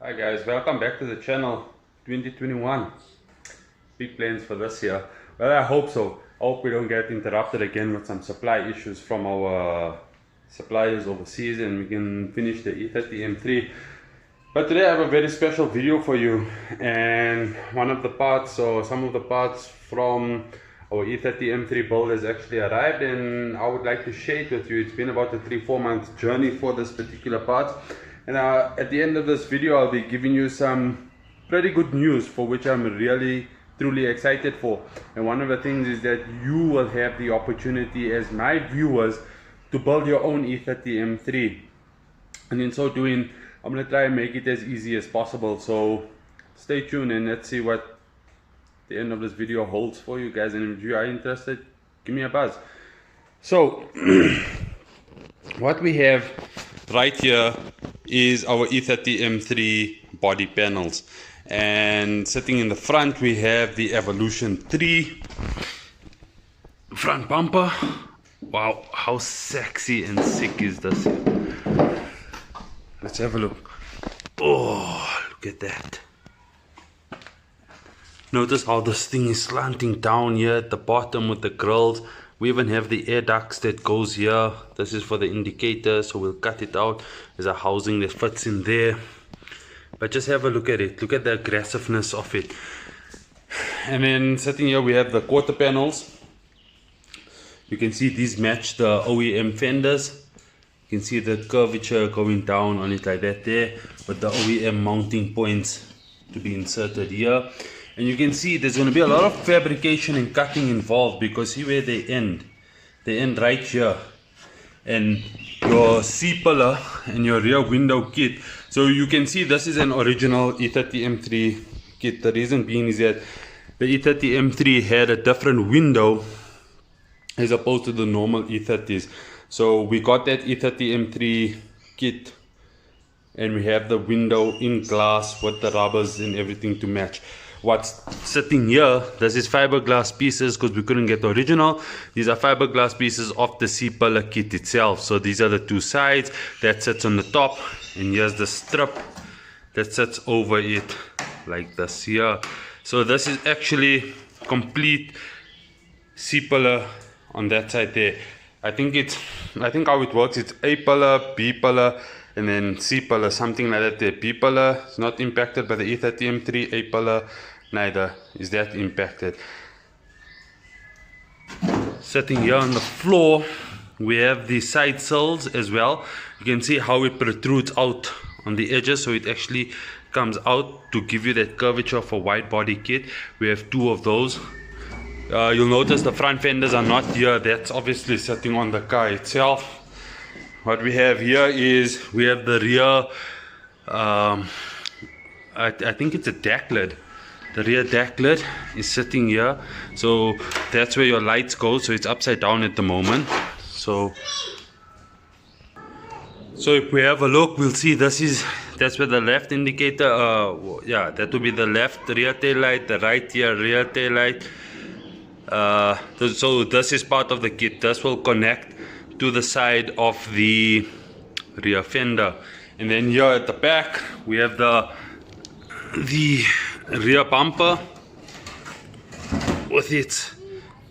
Hi guys, welcome back to the channel. 2021. Big plans for this year. Well, I hope so. I hope we don't get interrupted again with some supply issues from our suppliers overseas and we can finish the E30 M3. But today I have a very special video for you, and one of the parts, or some of the parts from our E30 M3 build has actually arrived, and I would like to share it with you. It's been about a 3-4 month journey for this particular part, and at the end of this video I'll be giving you some pretty good news for which I'm really truly excited for. And one of the things is that you will have the opportunity as my viewers to build your own E30 M3, and in so doing I'm going to try and make it as easy as possible. So stay tuned and let's see what the end of this video holds for you guys, and if you are interested, give me a buzz. So what we have right here is our E30 M3 body panels, and sitting in the front we have the Evolution 3 front bumper. Wow, how sexy and sick is this? Let's have a look. Oh, look at that. Notice how this thing is slanting down here at the bottom with the grills. We even have the air ducts that goes here. This is for the indicator, so we'll cut it out. There's a housing that fits in there. But just have a look at it. Look at the aggressiveness of it. And then sitting here we have the quarter panels. You can see these match the OEM fenders. You can see the curvature going down on it like that there, with the OEM mounting points to be inserted here. And you can see there's going to be a lot of fabrication and cutting involved, because see where they end right here, and your C-pillar and your rear window kit. So you can see this is an original E30 M3 kit. The reason being is that the E30 M3 had a different window as opposed to the normal E30s. So we got that E30 M3 kit, and we have the window in glass with the rubbers and everything to match. What's sitting here, this is fiberglass pieces, because we couldn't get the original. These are fiberglass pieces of the C-pillar kit itself. So these are the two sides that sits on the top, and here's the strip that sits over it like this here. So this is actually complete C-pillar on that side there. I think how it works, it's A pillar, B pillar, and then C pillar, something like that there. B pillar is not impacted by the E30 M3, A pillar neither is that impacted. Sitting here on the floor, we have the side sills as well. You can see how it protrudes out on the edges, so it actually comes out to give you that curvature for wide body kit. We have two of those. You'll notice the front fenders are not here. That's obviously sitting on the car itself. What we have here is we have the rear, I think it's a deck lid. The rear deck lid is sitting here, so that's where your lights go. So it's upside down at the moment. So if we have a look, we'll see that's where the left indicator, yeah, that will be the left rear tail light, the right here rear tail light. So this is part of the kit. This will connect to the side of the rear fender, and then here at the back we have the rear bumper with its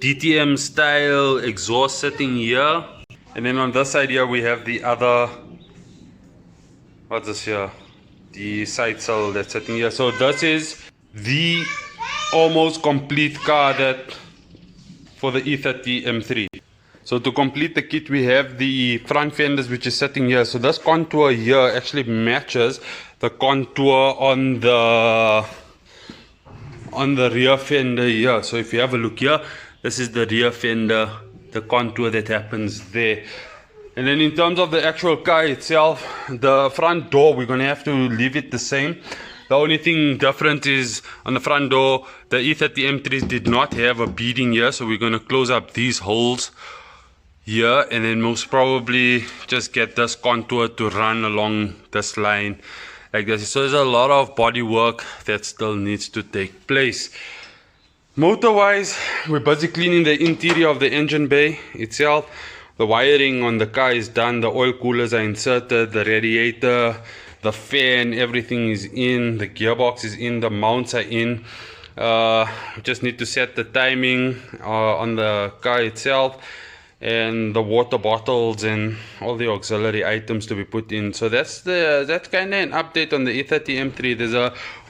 DTM style exhaust sitting here, and then on this side here we have the other, what's this here, the side sill that's sitting here. So this is the almost complete car that for the E30 M3. So to complete the kit we have the front fenders, which is sitting here. So this contour here actually matches the contour on the rear fender here. So if you have a look here, this is the rear fender, the contour that happens there. And then in terms of the actual car itself, the front door, we're going to have to leave it the same. The only thing different is on the front door, the E30 M3s did not have a beading here, so we're going to close up these holes here, and then most probably just get this contour to run along this line like this. So there's a lot of body work that still needs to take place. Motor wise, we're busy cleaning the interior of the engine bay itself. The wiring on the car is done, the oil coolers are inserted, the radiator, the fan, everything is in, the gearbox is in, the mounts are in. We just need to set the timing on the car itself, and the water bottles and all the auxiliary items to be put in. So that's kind of an update on the E30 M3. There's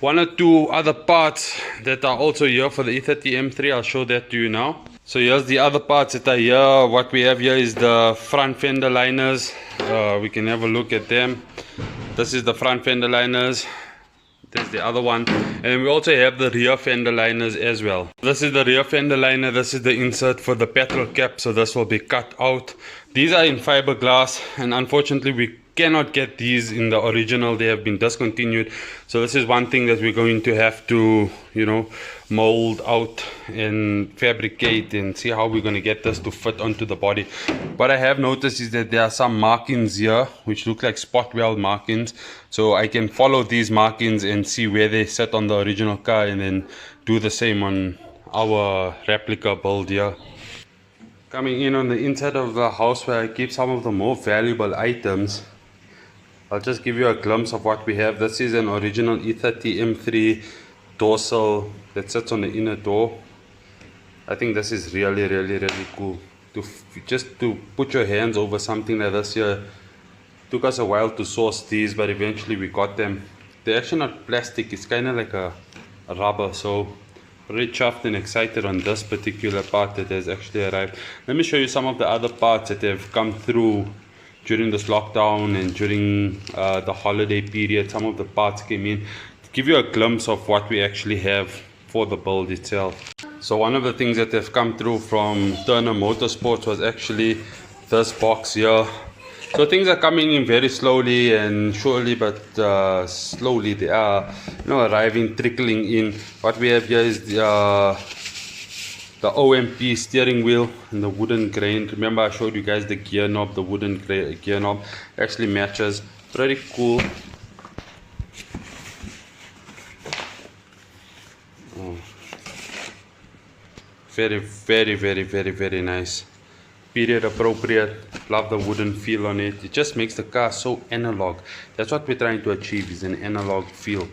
one or two other parts that are also here for the E30 M3. I'll show that to you now. So here's the other parts that are here. What we have here is the front fender liners. We can have a look at them. This is the front fender liners. There's the other one, and we also have the rear fender liners as well. This is the rear fender liner. This is the insert for the petrol cap, so this will be cut out. These are in fiberglass, and unfortunately we cannot get these in the original. They have been discontinued, so this is one thing that we're going to have to, you know, mold out and fabricate and see how we're going to get this to fit onto the body. What I have noticed is that there are some markings here which look like spot weld markings, so I can follow these markings and see where they sit on the original car, and then do the same on our replica build here. Coming in on the inside of the house where I keep some of the more valuable items, I'll just give you a glimpse of what we have. This is an original E30 M3 dorsal that sits on the inner door. I think this is really cool. Just to put your hands over something like this here. Took us a while to source these, but eventually we got them. They're actually not plastic, it's kind of like a rubber. So really chuffed and excited on this particular part that has actually arrived. Let me show you some of the other parts that have come through during this lockdown and during the holiday period. Some of the parts came in to give you a glimpse of what we actually have for the build itself. So one of the things that have come through from Turner Motorsports was actually this box here. So things are coming in very slowly and surely, but slowly they are, you know, arriving, trickling in. What we have here is the OMP steering wheel and the wooden grain. Remember I showed you guys the gear knob, the wooden gear knob actually matches. Pretty cool. Oh. Very nice. Period appropriate. Love the wooden feel on it. It just makes the car so analog. That's what we're trying to achieve, is an analog feel.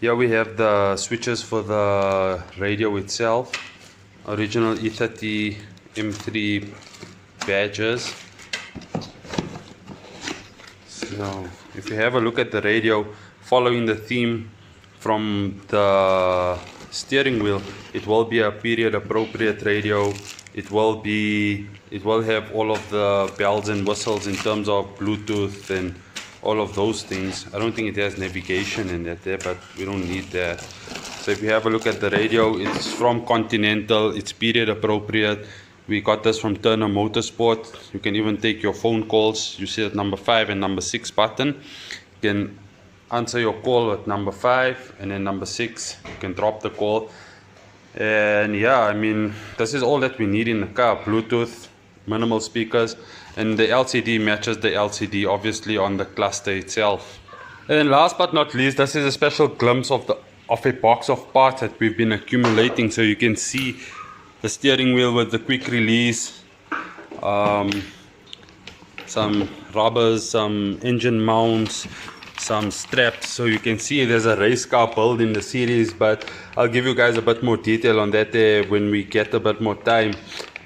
Here we have the switches for the radio itself. Original E30 M3 badges. So if you have a look at the radio, following the theme from the steering wheel, it will be a period appropriate radio. It will have all of the bells and whistles in terms of Bluetooth and all of those things. I don't think it has navigation in that there, but we don't need that. So if you have a look at the radio, it's from Continental, it's period appropriate. We got this from Turner Motorsport. You can even take your phone calls. You see that number 5 and number 6 button. You can answer your call with number 5, and then number 6 you can drop the call. And yeah, I mean, this is all that we need in the car. Bluetooth, minimal speakers, and the LCD matches the LCD obviously on the cluster itself. And then last but not least, this is a special glimpse of a box of parts that we've been accumulating. So you can see the steering wheel with the quick release, some rubbers, some engine mounts, some straps. So you can see there's a race car build in the series, but I'll give you guys a bit more detail on that when we get a bit more time.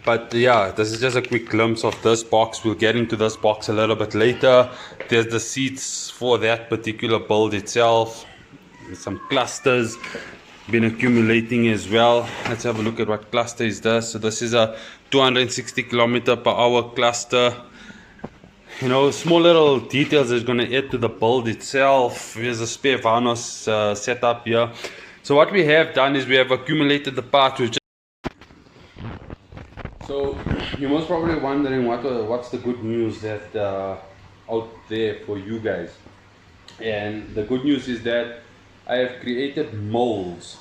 But yeah, this is just a quick glimpse of this box. We'll get into this box a little bit later. There's the seats for that particular build itself. There's some clusters been accumulating as well. Let's have a look at what cluster is this. So this is a 260 km/h cluster. You know, small little details is going to add to the build itself. Here's a spare Thanos setup here. So what we have done is we have accumulated the parts. So you're most probably wondering what's the good news that out there for you guys. And the good news is that I have created molds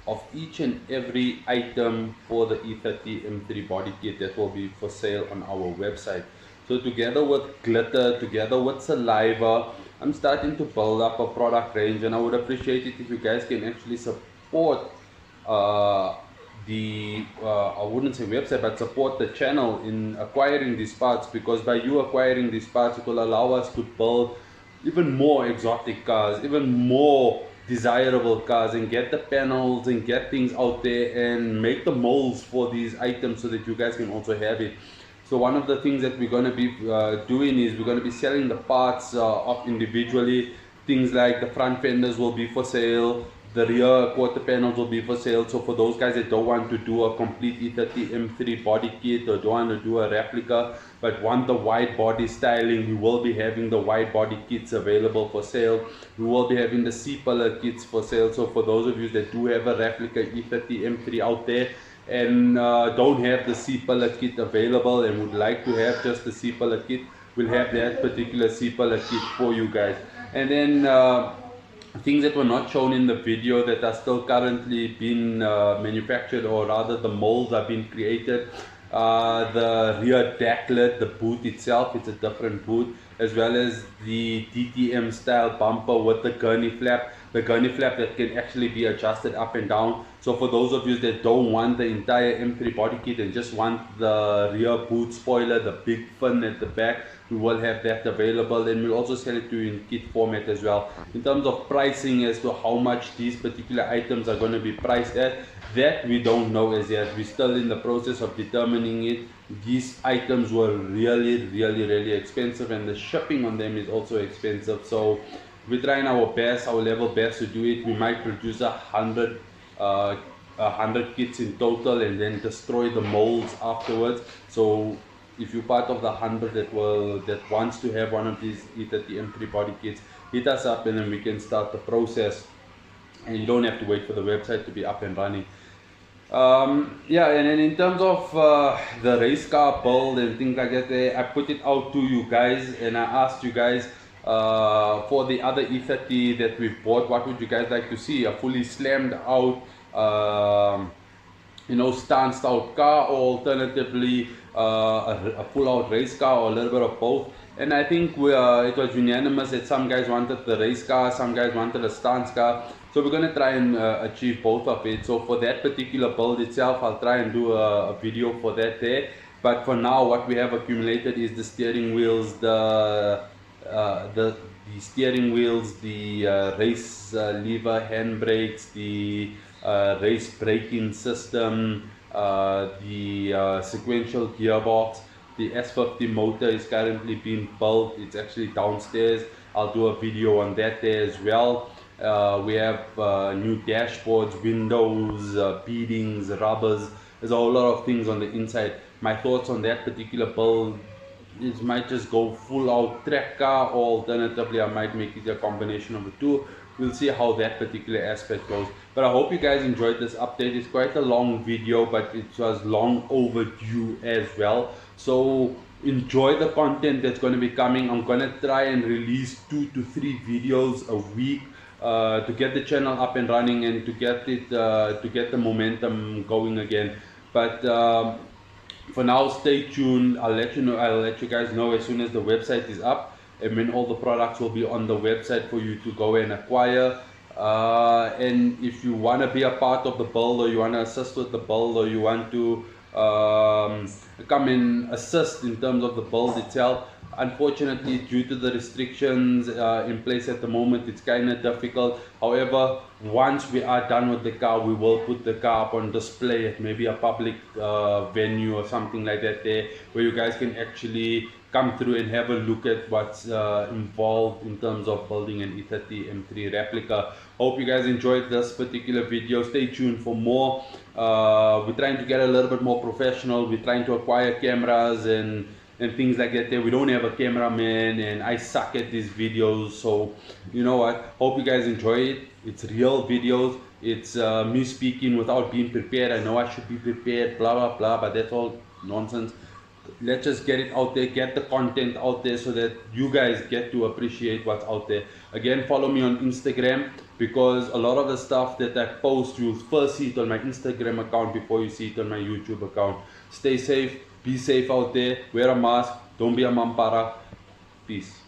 of each and every item for the E30 M3 body kit that will be for sale on our website. So together with glitter, together with saliva, I'm starting to build up a product range, and I would appreciate it if you guys can actually support I wouldn't say website, but support the channel in acquiring these parts, because by you acquiring these parts, it will allow us to build even more exotic cars, even more desirable cars, and get the panels and get things out there and make the molds for these items so that you guys can also have it. So one of the things that we're going to be doing is we're going to be selling the parts off individually. Things like the front fenders will be for sale, the rear quarter panels will be for sale. So for those guys that don't want to do a complete E30 M3 body kit or don't want to do a replica but want the wide body styling, we will be having the wide body kits available for sale. We will be having the C-pillar kits for sale. So for those of you that do have a replica E30 M3 out there and don't have the C-pillar kit available and would like to have just the C-pillar kit, we'll have that particular C-pillar kit for you guys. And then things that were not shown in the video that are still currently being manufactured, or rather the molds are being created. The rear deck lid, the boot itself, it's a different boot, as well as the DTM style bumper with the gurney flap. The gurney flap that can actually be adjusted up and down. So for those of you that don't want the entire M3 body kit and just want the rear boot spoiler, the big fin at the back, we will have that available, and we'll also sell it to you in kit format as well. In terms of pricing as to how much these particular items are going to be priced at, that we don't know as yet. We're still in the process of determining it. These items were really expensive, and the shipping on them is also expensive. So we're trying our best, our level best to do it. We might produce 100 kits in total and then destroy the molds afterwards. So if you're part of the 100 that wants to have one of these E30 M3 body kits, hit us up and then we can start the process, and you don't have to wait for the website to be up and running. Yeah, and then in terms of the race car build and things like that, I put it out to you guys and I asked you guys for the other E30 that we bought, what would you guys like to see? A fully slammed out stanced out car, or alternatively a full out race car, or a little bit of both. And I think it was unanimous that some guys wanted the race car, some guys wanted a stance car. So we're going to try and achieve both of it. So for that particular build itself, I'll try and do a video for that there. But for now, what we have accumulated is the steering wheels, the steering wheels, the race lever handbrakes, the race braking system, the sequential gearbox. The S50 motor is currently being built. It's actually downstairs. I'll do a video on that there as well. We have new dashboards, windows, beadings, rubbers. There's a whole lot of things on the inside. My thoughts on that particular build is might just go full out track car, or alternatively I might make it a combination of the two. We'll see how that particular aspect goes. But I hope you guys enjoyed this update. It's quite a long video, but it was long overdue as well. So enjoy the content that's going to be coming. I'm going to try and release 2 to 3 videos a week to get the channel up and running and to get it to get the momentum going again. But for now, stay tuned. I'll let you guys know as soon as the website is up, and when all the products will be on the website for you to go and acquire. And if you want to be a part of the build, or you want to assist with the build, or you want to come and assist in terms of the build itself, unfortunately due to the restrictions in place at the moment, it's kind of difficult. However, once we are done with the car, we will put the car up on display at maybe a public venue or something like that there, where you guys can actually come through and have a look at what's involved in terms of building an E30 M3 replica. Hope you guys enjoyed this particular video. Stay tuned for more. We're trying to get a little bit more professional. We're trying to acquire cameras and things like that. We don't have a cameraman, and I suck at these videos. So you know what, hope you guys enjoy it. It's real videos. It's me speaking without being prepared. I know I should be prepared, blah blah blah, but that's all nonsense. Let's just get it out there, get the content out there, so that you guys get to appreciate what's out there. Again, follow me on Instagram, because a lot of the stuff that I post, you'll first see it on my Instagram account before you see it on my YouTube account. Stay safe, be safe out there, wear a mask, don't be a mampara. Peace.